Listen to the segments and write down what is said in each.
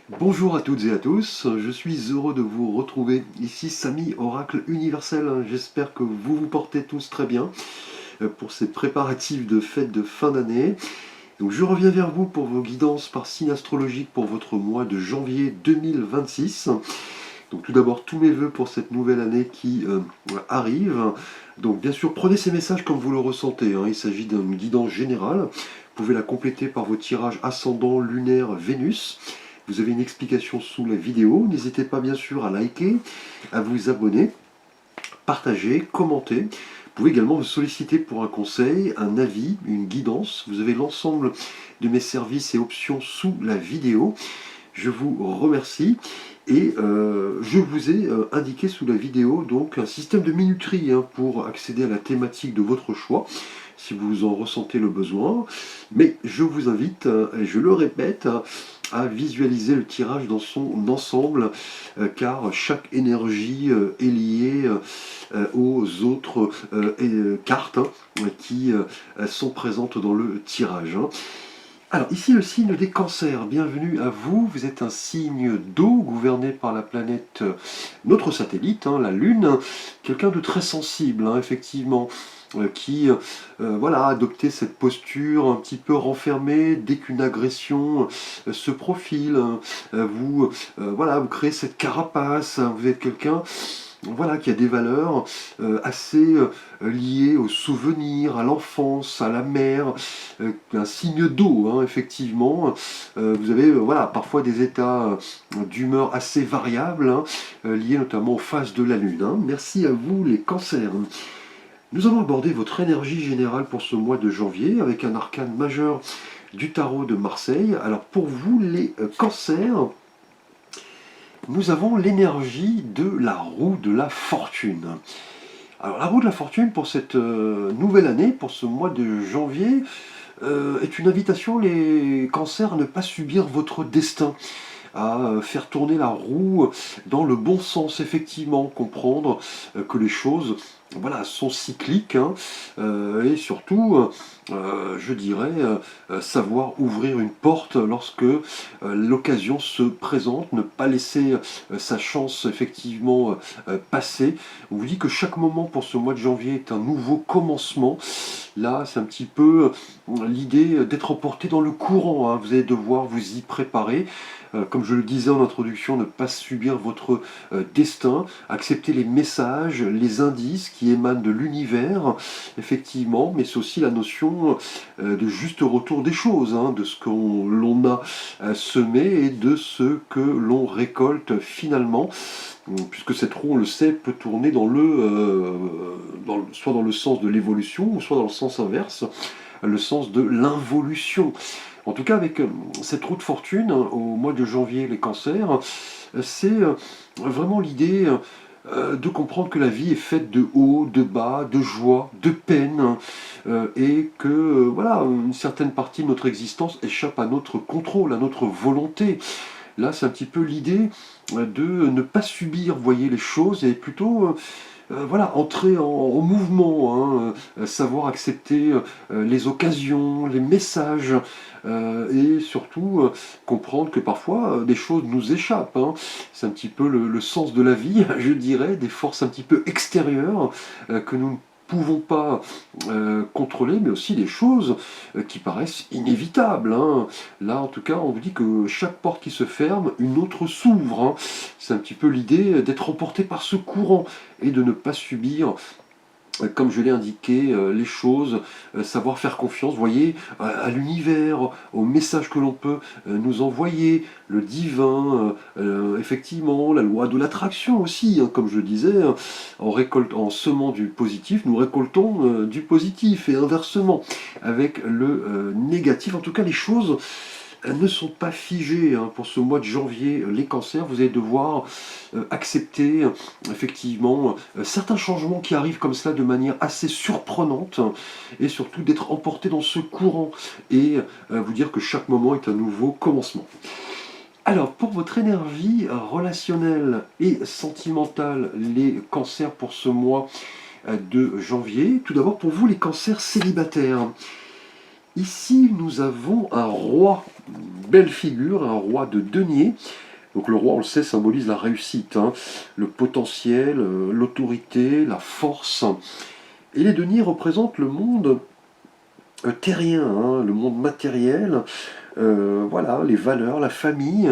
Bonjour à toutes et à tous, je suis heureux de vous retrouver. Ici Samy, Oracle Universel. J'espère que vous vous portez tous très bien pour ces préparatifs de fête de fin d'année. Donc je reviens vers vous pour vos guidances par signe astrologique pour votre mois de janvier 2026. Donc tout d'abord tous mes voeux pour cette nouvelle année qui arrive. Donc bien sûr prenez ces messages comme vous le ressentez, il s'agit d'une guidance générale. Vous pouvez la compléter par vos tirages ascendant, lunaire, Vénus. Vous avez une explication sous la vidéo. N'hésitez pas bien sûr à liker, à vous abonner, partager, commenter. Vous pouvez également me solliciter pour un conseil, un avis, une guidance. Vous avez l'ensemble de mes services et options sous la vidéo. Je vous remercie. Et je vous ai indiqué sous la vidéo donc un système de minuterie pour accéder à la thématique de votre choix, si vous en ressentez le besoin. Mais je vous invite, et je le répète, à visualiser le tirage dans son ensemble, car chaque énergie est liée aux autres cartes qui sont présentes dans le tirage. Alors ici le signe des cancers, bienvenue à vous, vous êtes un signe d'eau gouverné par la planète, notre satellite, la Lune, quelqu'un de très sensible, effectivement, qui voilà, a adopté cette posture un petit peu renfermée dès qu'une agression se profile, voilà, vous créez cette carapace, vous êtes quelqu'un voilà, qui a des valeurs assez liées aux souvenirs, à l'enfance, à la mer, un signe d'eau, effectivement. Vous avez voilà, parfois des états d'humeur assez variables, liés notamment aux phases de la Lune. Merci à vous les cancers. Nous allons aborder votre énergie générale pour ce mois de janvier avec un arcane majeur du tarot de Marseille. Alors pour vous les cancers, nous avons l'énergie de la roue de la fortune. Alors la roue de la fortune pour cette nouvelle année, pour ce mois de janvier, est une invitation les cancers à ne pas subir votre destin, à faire tourner la roue dans le bon sens, effectivement, comprendre que les choses voilà, sont cycliques, et surtout, je dirais, savoir ouvrir une porte lorsque l'occasion se présente, ne pas laisser sa chance effectivement passer. On vous dit que chaque moment pour ce mois de janvier est un nouveau commencement. Là, c'est un petit peu l'idée d'être emporté dans le courant, vous allez devoir vous y préparer. Comme je le disais en introduction, ne pas subir votre destin, accepter les messages, les indices qui émanent de l'univers, effectivement, mais c'est aussi la notion de juste retour des choses, de ce que l'on a semé et de ce que l'on récolte finalement, puisque cette roue, on le sait, peut tourner soit dans le sens de l'évolution, ou soit dans le sens inverse, le sens de l'involution. En tout cas, avec cette roue de fortune, au mois de janvier, les cancers, c'est vraiment l'idée de comprendre que la vie est faite de hauts, de bas, de joie, de peine, et que voilà, une certaine partie de notre existence échappe à notre contrôle, à notre volonté. Là, c'est un petit peu l'idée de ne pas subir, voyez, les choses, et plutôt voilà, entrer en mouvement, savoir accepter les occasions, les messages, et surtout comprendre que parfois des choses nous échappent. C'est un petit peu le sens de la vie, je dirais, des forces un petit peu extérieures que nous ne pouvons pas contrôler, mais aussi des choses qui paraissent inévitables. Là, en tout cas, on vous dit que chaque porte qui se ferme, une autre s'ouvre. C'est un petit peu l'idée d'être emporté par ce courant et de ne pas subir, comme je l'ai indiqué, les choses, savoir faire confiance, vous voyez, à l'univers, aux messages que l'on peut nous envoyer, le divin, effectivement, la loi de l'attraction aussi, comme je disais, en semant du positif, nous récoltons du positif, et inversement, avec le négatif. En tout cas, les choses elles ne sont pas figées pour ce mois de janvier. Les cancers, vous allez devoir accepter effectivement certains changements qui arrivent comme cela de manière assez surprenante, et surtout d'être emporté dans ce courant et vous dire que chaque moment est un nouveau commencement. Alors, pour votre énergie relationnelle et sentimentale, les cancers pour ce mois de janvier, tout d'abord pour vous les cancers célibataires. Ici, nous avons un roi, une belle figure, un roi de denier. Donc le roi, on le sait, symbolise la réussite, hein, le potentiel, l'autorité, la force. Et les deniers représentent le monde terrien, hein, le monde matériel, voilà, les valeurs, la famille.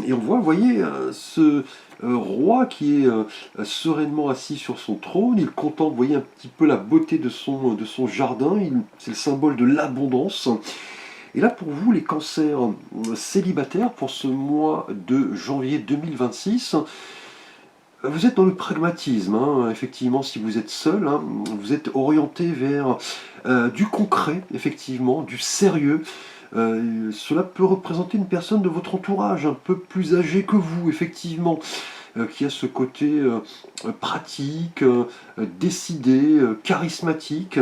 Et on voit, vous voyez, ce roi qui est sereinement assis sur son trône, il contemple, vous voyez, un petit peu la beauté de son jardin, c'est le symbole de l'abondance. Et là, pour vous, les cancers célibataires, pour ce mois de janvier 2026, vous êtes dans le pragmatisme, hein. Effectivement, si vous êtes seul, hein, vous êtes orienté vers du concret, effectivement, du sérieux. Cela peut représenter une personne de votre entourage, un peu plus âgée que vous, effectivement, qui a ce côté pratique, décidé, charismatique,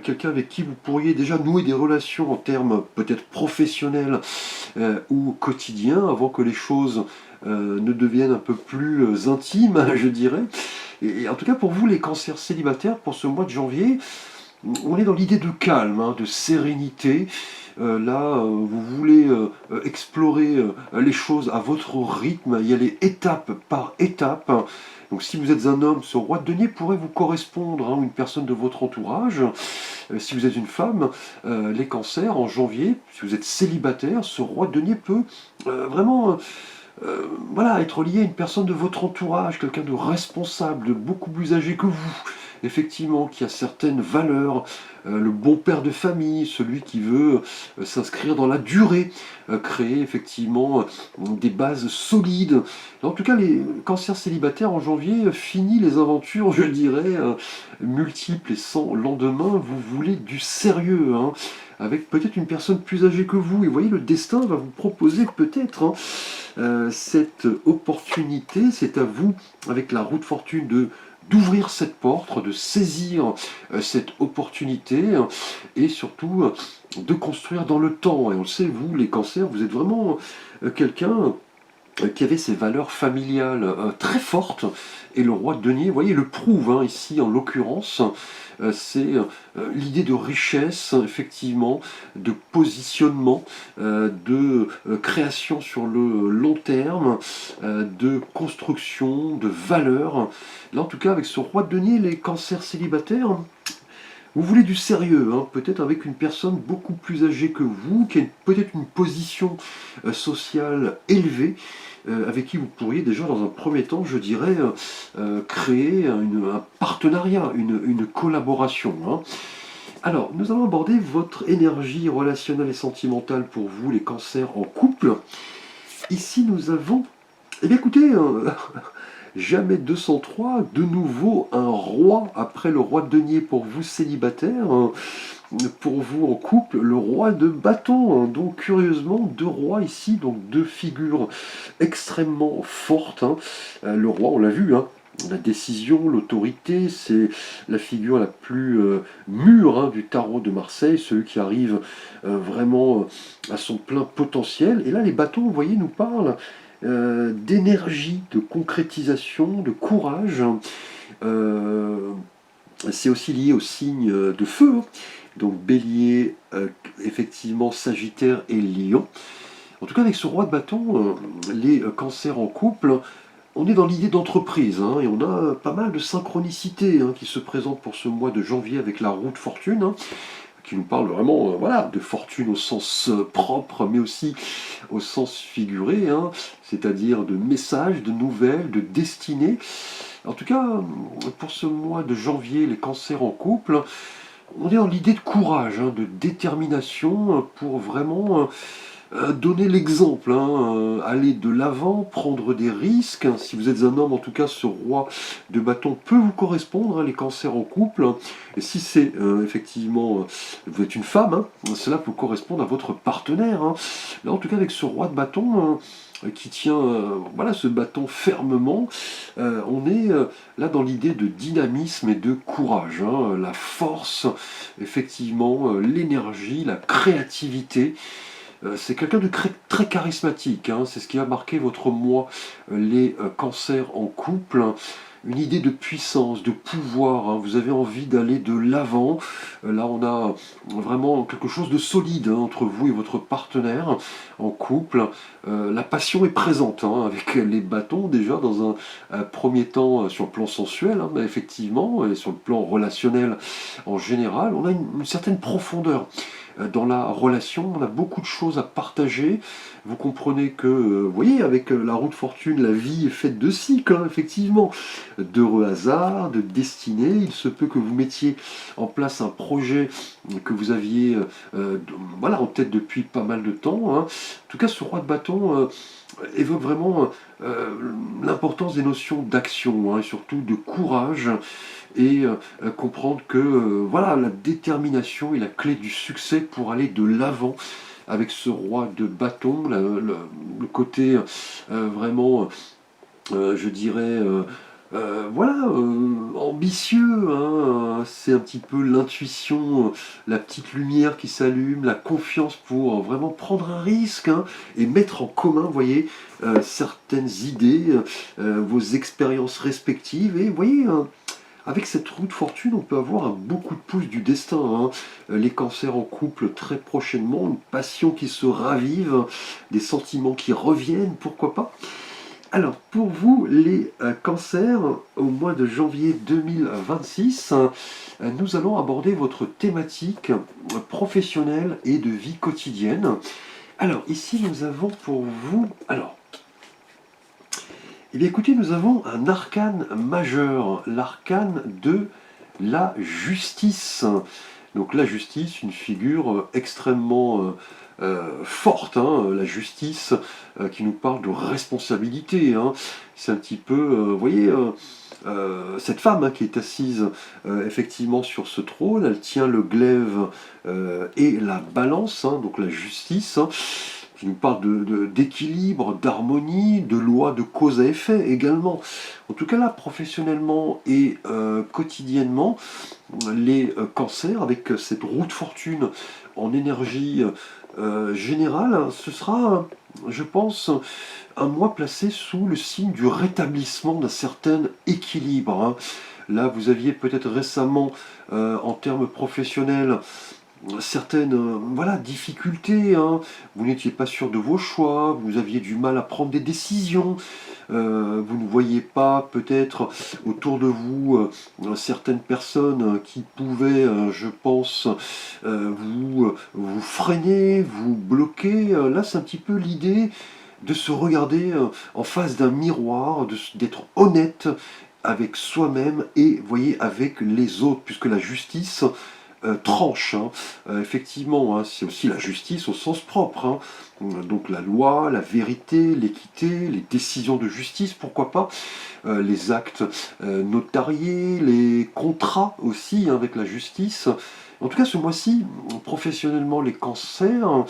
quelqu'un avec qui vous pourriez déjà nouer des relations en termes peut-être professionnels ou quotidiens, avant que les choses ne deviennent un peu plus intimes, je dirais. Et en tout cas, pour vous, les cancers célibataires, pour ce mois de janvier, on est dans l'idée de calme, hein, de sérénité. Là, vous voulez explorer les choses à votre rythme, y aller étape par étape. Donc si vous êtes un homme, ce roi de denier pourrait vous correspondre, hein, une personne de votre entourage. Si vous êtes une femme, les cancers, en janvier, si vous êtes célibataire, ce roi de denier peut vraiment voilà, être lié à une personne de votre entourage, quelqu'un de responsable, de beaucoup plus âgé que vous, effectivement, qui a certaines valeurs, le bon père de famille, celui qui veut s'inscrire dans la durée, créer effectivement des bases solides. En tout cas, les cancers célibataires en janvier finit les aventures, je dirais, multiples et sans lendemain. Vous voulez du sérieux, hein, avec peut-être une personne plus âgée que vous. Et vous voyez, le destin va vous proposer peut-être, hein, cette opportunité. C'est à vous, avec la roue de fortune, d'ouvrir cette porte, de saisir cette opportunité et surtout de construire dans le temps. Et on le sait, vous, les cancers, vous êtes vraiment quelqu'un qui avait ses valeurs familiales très fortes, et le roi de denier, vous voyez, le prouve, hein, ici en l'occurrence. C'est l'idée de richesse, effectivement, de positionnement, de création sur le long terme, de construction, de valeur. Là, en tout cas, avec ce roi de denier, les cancers célibataires, vous voulez du sérieux, hein, peut-être avec une personne beaucoup plus âgée que vous, qui a peut-être une position sociale élevée, avec qui vous pourriez déjà dans un premier temps, je dirais, créer un partenariat, une collaboration, hein. Alors, nous allons aborder votre énergie relationnelle et sentimentale pour vous, les cancers en couple. Ici, nous avons... Eh bien, écoutez, jamais 203, de nouveau un roi après le roi de denier pour vous célibataires, hein. Pour vous en couple, le roi de bâton, hein. Donc curieusement, deux rois ici, donc deux figures extrêmement fortes, hein. Le roi, on l'a vu, hein, la décision, l'autorité, c'est la figure la plus mûre, hein, du tarot de Marseille, celui qui arrive vraiment à son plein potentiel. Et là, les bâtons, vous voyez, nous parlent d'énergie, de concrétisation, de courage. Euh, c'est aussi lié au signe de feu, hein. Donc Bélier, effectivement Sagittaire et Lion. En tout cas, avec ce roi de bâton, les cancers en couple, on est dans l'idée d'entreprise, hein, et on a pas mal de synchronicité, hein, qui se présente pour ce mois de janvier avec la roue de fortune, hein, qui nous parle vraiment voilà, de fortune au sens propre, mais aussi au sens figuré, hein, c'est-à-dire de messages, de nouvelles, de destinées. En tout cas, pour ce mois de janvier, les cancers en couple, on est dans l'idée de courage, hein, de détermination pour vraiment donner l'exemple, hein, aller de l'avant, prendre des risques. Si vous êtes un homme, en tout cas, ce roi de bâton peut vous correspondre, hein, les cancers en couple. Et si c'est effectivement, vous êtes une femme, hein, cela peut correspondre à votre partenaire, hein. Là, en tout cas, avec ce roi de bâton, qui tient voilà, ce bâton fermement, on est là dans l'idée de dynamisme et de courage, hein, la force, effectivement, l'énergie, la créativité. C'est quelqu'un de très charismatique, hein, c'est ce qui a marqué votre mois, les cancers en couple. une idée de puissance, de pouvoir, hein. Vous avez envie d'aller de l'avant. Là, on a vraiment quelque chose de solide, hein, entre vous et votre partenaire en couple. La passion est présente, hein, avec les bâtons déjà dans un premier temps sur le plan sensuel, hein, mais effectivement, et sur le plan relationnel en général, on a une certaine profondeur dans la relation. On a beaucoup de choses à partager. Vous comprenez que, vous voyez, avec la roue de fortune, la vie est faite de cycles, hein, effectivement, d'heureux hasards, de destinées. Il se peut que vous mettiez en place un projet que vous aviez voilà, en tête depuis pas mal de temps, hein. En tout cas, ce roi de bâton évoque vraiment l'importance des notions d'action, hein, et surtout de courage, et comprendre que voilà, la détermination est la clé du succès pour aller de l'avant avec ce roi de bâton, le côté vraiment, je dirais, voilà, ambitieux, hein, c'est un petit peu l'intuition, la petite lumière qui s'allume, la confiance pour vraiment prendre un risque, hein, et mettre en commun, vous voyez, certaines idées, vos expériences respectives, et vous voyez, avec cette roue de fortune, on peut avoir un beau coup de pouce du destin, hein. Les cancers en couple très prochainement, une passion qui se ravive, des sentiments qui reviennent, pourquoi pas. Alors, pour vous, les cancers, au mois de janvier 2026, nous allons aborder votre thématique professionnelle et de vie quotidienne. Alors, ici, nous avons pour vous... Alors, eh bien, écoutez, nous avons un arcane majeur, l'arcane de la justice. Donc la justice, une figure extrêmement forte, hein, la justice qui nous parle de responsabilité, hein. C'est un petit peu, vous voyez, cette femme, hein, qui est assise effectivement sur ce trône, elle tient le glaive et la balance, hein, donc la justice, hein, qui nous parle d'équilibre, d'harmonie, de loi de cause à effet également. En tout cas là, professionnellement et quotidiennement, les cancers, avec cette roue de fortune en énergie générale, ce sera, je pense, un mois placé sous le signe du rétablissement d'un certain équilibre, hein. Là, vous aviez peut-être récemment, en termes professionnels, certaines voilà, difficultés, hein. Vous n'étiez pas sûr de vos choix, vous aviez du mal à prendre des décisions, vous ne voyez pas peut-être autour de vous certaines personnes qui pouvaient, je pense, vous freiner, vous bloquer. Là, c'est un petit peu l'idée de se regarder en face d'un miroir, d'être honnête avec soi-même et, voyez, avec les autres, puisque la justice tranche, hein. Effectivement, hein, c'est aussi la justice au sens propre, hein. Donc la loi, la vérité, l'équité, les décisions de justice, pourquoi pas, les actes notariés, les contrats aussi, hein, avec la justice. En tout cas, ce mois-ci, professionnellement, les cancers,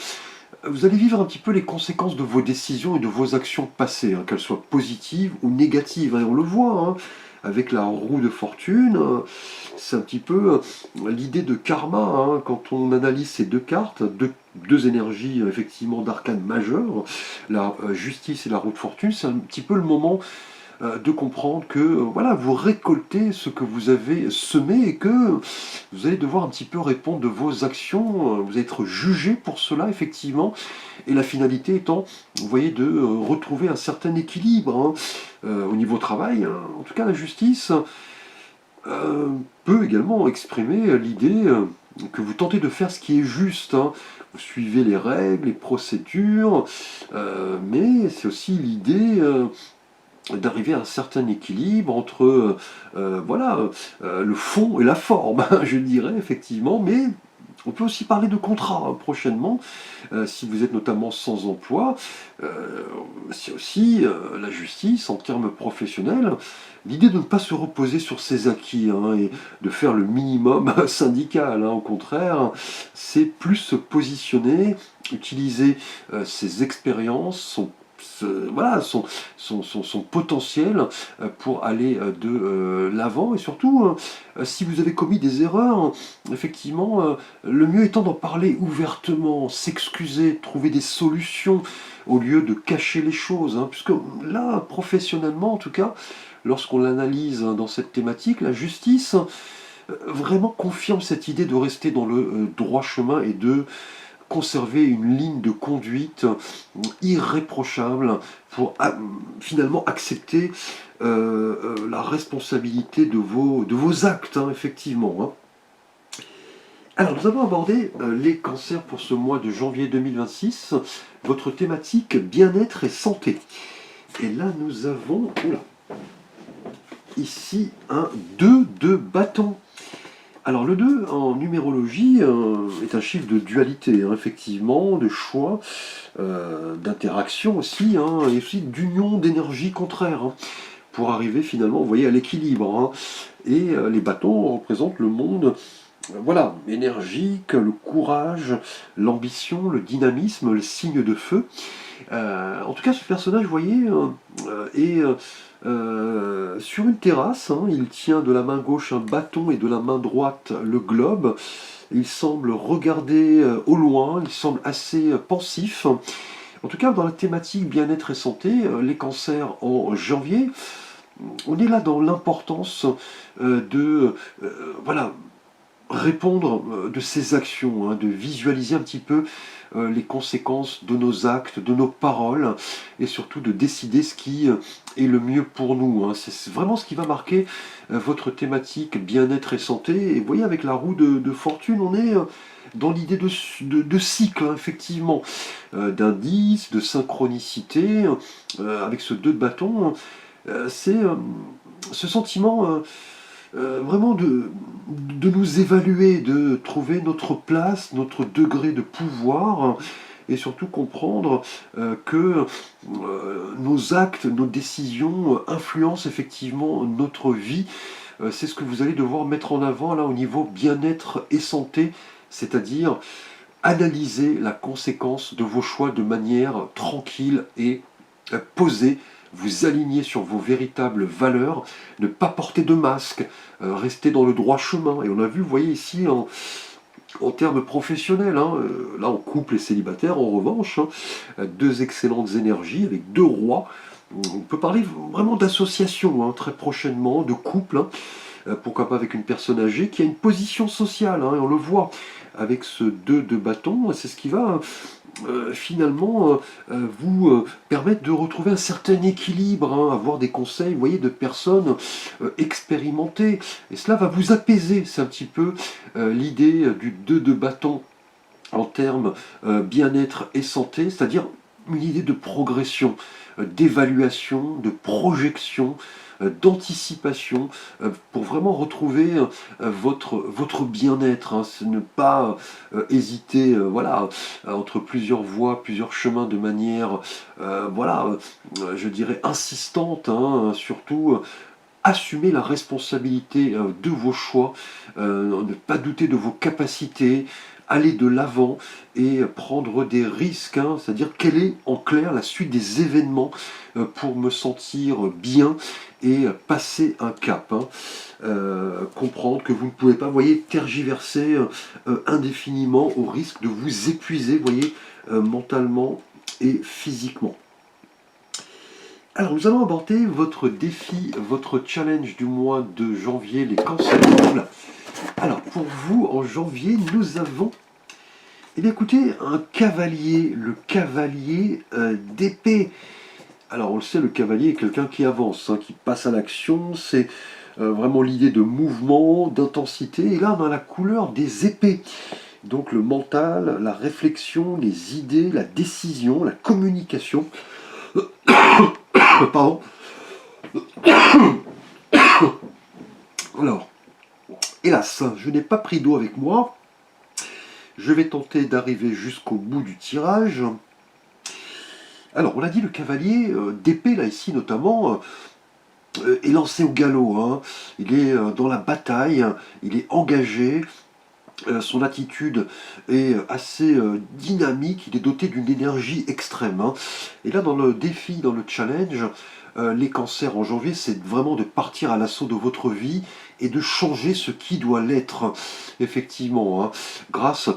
vous allez vivre un petit peu les conséquences de vos décisions et de vos actions passées, hein, qu'elles soient positives ou négatives, hein. Et on le voit, hein, avec la roue de fortune, c'est un petit peu l'idée de karma, hein, quand on analyse ces deux cartes, deux énergies effectivement d'arcane majeur, la justice et la roue de fortune, c'est un petit peu le moment de comprendre que voilà, vous récoltez ce que vous avez semé et que vous allez devoir un petit peu répondre de vos actions, vous allez être jugé pour cela effectivement, et la finalité étant, vous voyez, de retrouver un certain équilibre, hein, au niveau travail, hein. En tout cas, la justice peut également exprimer l'idée que vous tentez de faire ce qui est juste, hein. Vous suivez les règles, les procédures, mais c'est aussi l'idée d'arriver à un certain équilibre entre voilà, le fond et la forme, je dirais effectivement, mais on peut aussi parler de contrat, hein, prochainement, si vous êtes notamment sans emploi. C'est aussi la justice en termes professionnels, l'idée de ne pas se reposer sur ses acquis, hein, et de faire le minimum syndical, hein. Au contraire, c'est plus se positionner, utiliser ses expériences, voilà, son potentiel pour aller de l'avant. Et surtout, si vous avez commis des erreurs, effectivement, le mieux étant d'en parler ouvertement, s'excuser, trouver des solutions au lieu de cacher les choses. Puisque là, professionnellement en tout cas, lorsqu'on l'analyse dans cette thématique, la justice vraiment confirme cette idée de rester dans le droit chemin et de conserver une ligne de conduite irréprochable pour finalement accepter la responsabilité de vos actes, effectivement. Alors, nous avons abordé les cancers pour ce mois de janvier 2026, votre thématique bien-être et santé. Et là, nous avons ici un 2 de bâton. Alors le 2 en numérologie est un chiffre de dualité, effectivement, de choix, d'interaction aussi, et aussi d'union d'énergie contraires, pour arriver finalement, vous voyez, à l'équilibre. Et les bâtons représentent le monde, voilà, énergique, le courage, l'ambition, le dynamisme, le signe de feu. En tout cas, ce personnage, vous voyez, est sur une terrasse. Il tient de la main gauche un bâton et de la main droite le globe. Il semble regarder au loin, il semble assez pensif. En tout cas, dans la thématique bien-être et santé, les cancers en janvier, on est là dans l'importance de voilà, répondre de ses actions, de visualiser un petit peu les conséquences de nos actes, de nos paroles, et surtout de décider ce qui est le mieux pour nous. C'est vraiment ce qui va marquer votre thématique bien-être et santé. Et vous voyez, avec la roue de fortune, on est dans l'idée de cycle, effectivement, d'indice, de synchronicité, avec ce 2 de bâton. C'est ce sentiment vraiment de nous évaluer, de trouver notre place, notre degré de pouvoir, et surtout comprendre que nos actes, nos décisions influencent effectivement notre vie. C'est ce que vous allez devoir mettre en avant là au niveau bien-être et santé, c'est-à-dire analyser la conséquence de vos choix de manière tranquille et posée, vous aligner sur vos véritables valeurs, ne pas porter de masque, rester dans le droit chemin. Et on a vu, vous voyez ici, en termes professionnels, là en couple et célibataire, en revanche, 2 excellentes énergies avec 2 rois. On peut parler vraiment d'association très prochainement, de couple, pourquoi pas avec une personne âgée qui a une position sociale, et on le voit avec ce 2 de bâton, c'est ce qui va finalement vous permettre de retrouver un certain équilibre, avoir des conseils, vous voyez, de personnes expérimentées, et cela va vous apaiser. C'est un petit peu l'idée du 2 de bâton en termes bien-être et santé, c'est-à-dire une idée de progression, d'évaluation, de projection, d'anticipation, pour vraiment retrouver votre bien-être. Ne pas hésiter voilà, entre plusieurs voies, plusieurs chemins de manière, voilà, je dirais insistante, surtout. Assumer la responsabilité de vos choix, ne pas douter de vos capacités, aller de l'avant et prendre des risques, c'est-à-dire quelle est en clair la suite des événements pour me sentir bien et passer un cap. Comprendre que vous ne pouvez pas, voyez, tergiverser indéfiniment au risque de vous épuiser, voyez, mentalement et physiquement. Alors, nous allons aborder votre défi, votre challenge du mois de janvier, les cancers. Voilà. Alors, pour vous, en janvier, nous avons, eh bien, écoutez, un cavalier, le cavalier d'épée. Alors, on le sait, le cavalier est quelqu'un qui avance, qui passe à l'action. C'est vraiment l'idée de mouvement, d'intensité. Et là, on a la couleur des épées. Donc, le mental, la réflexion, les idées, la décision, la communication. Pardon. Alors, hélas, je n'ai pas pris d'eau avec moi. Je vais tenter d'arriver jusqu'au bout du tirage. Alors, on l'a dit, le cavalier d'épée, là, ici, notamment, est lancé au galop. Il est dans la bataille, il est engagé. Son attitude est assez dynamique, il est doté d'une énergie extrême, hein. Et là, dans le défi, dans le challenge, les cancers en janvier, c'est vraiment de partir à l'assaut de votre vie et de changer ce qui doit l'être, effectivement, hein, grâce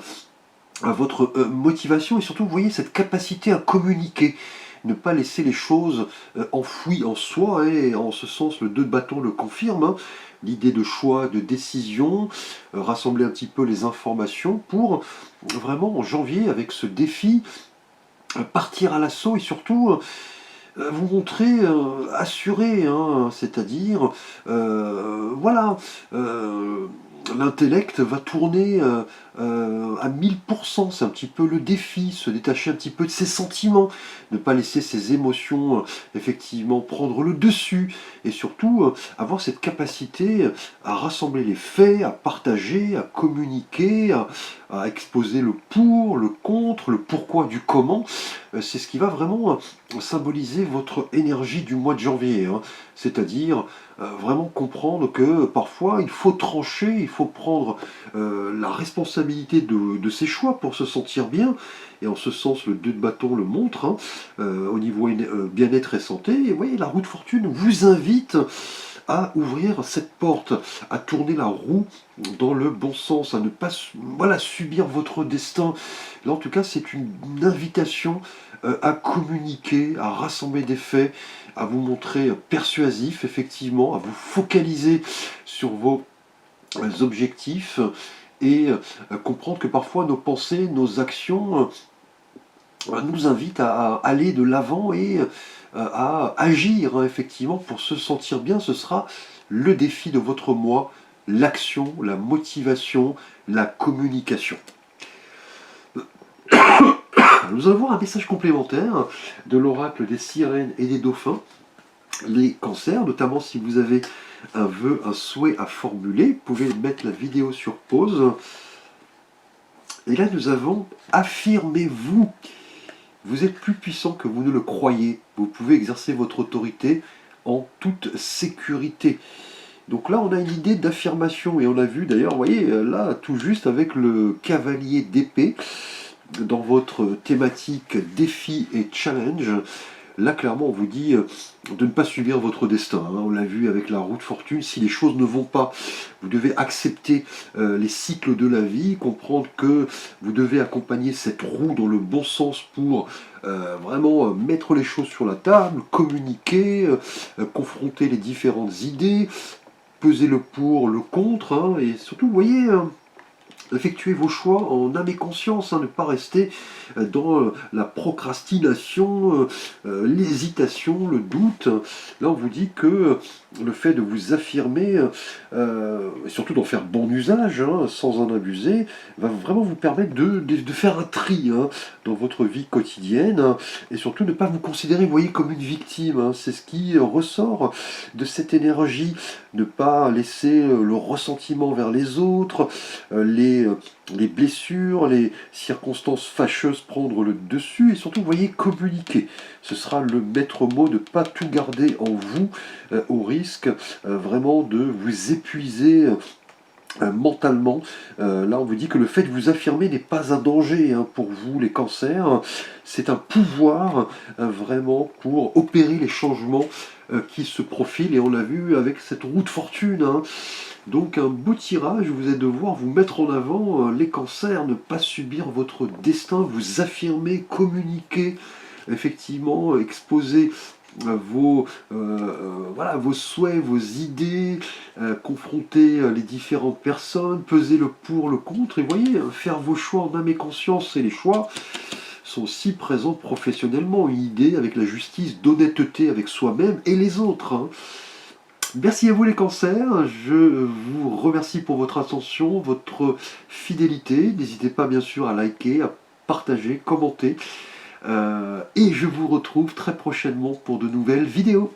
à votre motivation et surtout, vous voyez, cette capacité à communiquer. Ne pas laisser les choses enfouies en soi, hein, et en ce sens, le 2 de bâton le confirme, hein. L'idée de choix, de décision, rassembler un petit peu les informations pour vraiment en janvier, avec ce défi, partir à l'assaut et surtout vous montrer assuré, hein, c'est-à-dire, voilà, l'intellect va tourner à 1000%, c'est un petit peu le défi, se détacher un petit peu de ses sentiments, ne pas laisser ses émotions effectivement prendre le dessus, et surtout avoir cette capacité à rassembler les faits, à partager, à communiquer, à exposer le pour, le contre, le pourquoi du comment. C'est ce qui va vraiment symboliser votre énergie du mois de janvier, hein. C'est-à-dire vraiment comprendre que parfois il faut trancher, il faut prendre la responsabilité de ses choix pour se sentir bien. Et en ce sens, le 2 de bâton le montre, hein, au niveau bien-être et santé. Et vous voyez, la roue de fortune vous invite à ouvrir cette porte, à tourner la roue dans le bon sens, à ne pas voilà, subir votre destin. Là, en tout cas, c'est une invitation à communiquer, à rassembler des faits, à vous montrer persuasif, effectivement, à vous focaliser sur vos objectifs et comprendre que parfois nos pensées, nos actions nous invitent à aller de l'avant et à agir, hein, effectivement, pour se sentir bien. Ce sera le défi de votre mois, l'action, la motivation, la communication. Nous allons voir un message complémentaire de l'oracle des sirènes et des dauphins. Les cancers, notamment si vous avez un vœu, un souhait à formuler, vous pouvez mettre la vidéo sur pause. Et là, nous avons « Affirmez-vous ». Vous êtes plus puissant que vous ne le croyez. Vous pouvez exercer votre autorité en toute sécurité. Donc là, on a une idée d'affirmation. Et on a vu d'ailleurs, vous voyez, là, tout juste avec le cavalier d'épée, dans votre thématique défi et challenge. Là, clairement, on vous dit de ne pas subir votre destin, hein. On l'a vu avec la roue de fortune, si les choses ne vont pas, vous devez accepter les cycles de la vie, comprendre que vous devez accompagner cette roue dans le bon sens pour vraiment mettre les choses sur la table, communiquer, confronter les différentes idées, peser le pour, le contre, hein, et surtout, vous voyez, effectuez vos choix en âme et conscience, hein, ne pas rester dans la procrastination, l'hésitation, le doute. Là, on vous dit que le fait de vous affirmer, et surtout d'en faire bon usage, hein, sans en abuser, va vraiment vous permettre de faire un tri, hein, dans votre vie quotidienne, hein, et surtout ne pas vous considérer, vous voyez, comme une victime, hein. C'est ce qui ressort de cette énergie. Ne pas laisser le ressentiment vers les autres, les blessures, les circonstances fâcheuses prendre le dessus, et surtout, vous voyez, communiquer. Ce sera le maître mot, de ne pas tout garder en vous, au risque vraiment de vous épuiser mentalement. Là, on vous dit que le fait de vous affirmer n'est pas un danger, hein, pour vous, les cancers. C'est un pouvoir vraiment pour opérer les changements qui se profilent, et on l'a vu avec cette roue de fortune, hein. Donc un beau tirage, vous allez devoir vous mettre en avant, les cancers, ne pas subir votre destin, vous affirmer, communiquer, effectivement, exposer voilà, vos souhaits, vos idées, confronter les différentes personnes, peser le pour, le contre, et voyez, faire vos choix en âme et conscience, et les choix sont si présents professionnellement, une idée avec la justice, d'honnêteté avec soi-même et les autres, hein. Merci à vous les cancers, je vous remercie pour votre attention, votre fidélité. N'hésitez pas bien sûr à liker, à partager, commenter. Et je vous retrouve très prochainement pour de nouvelles vidéos.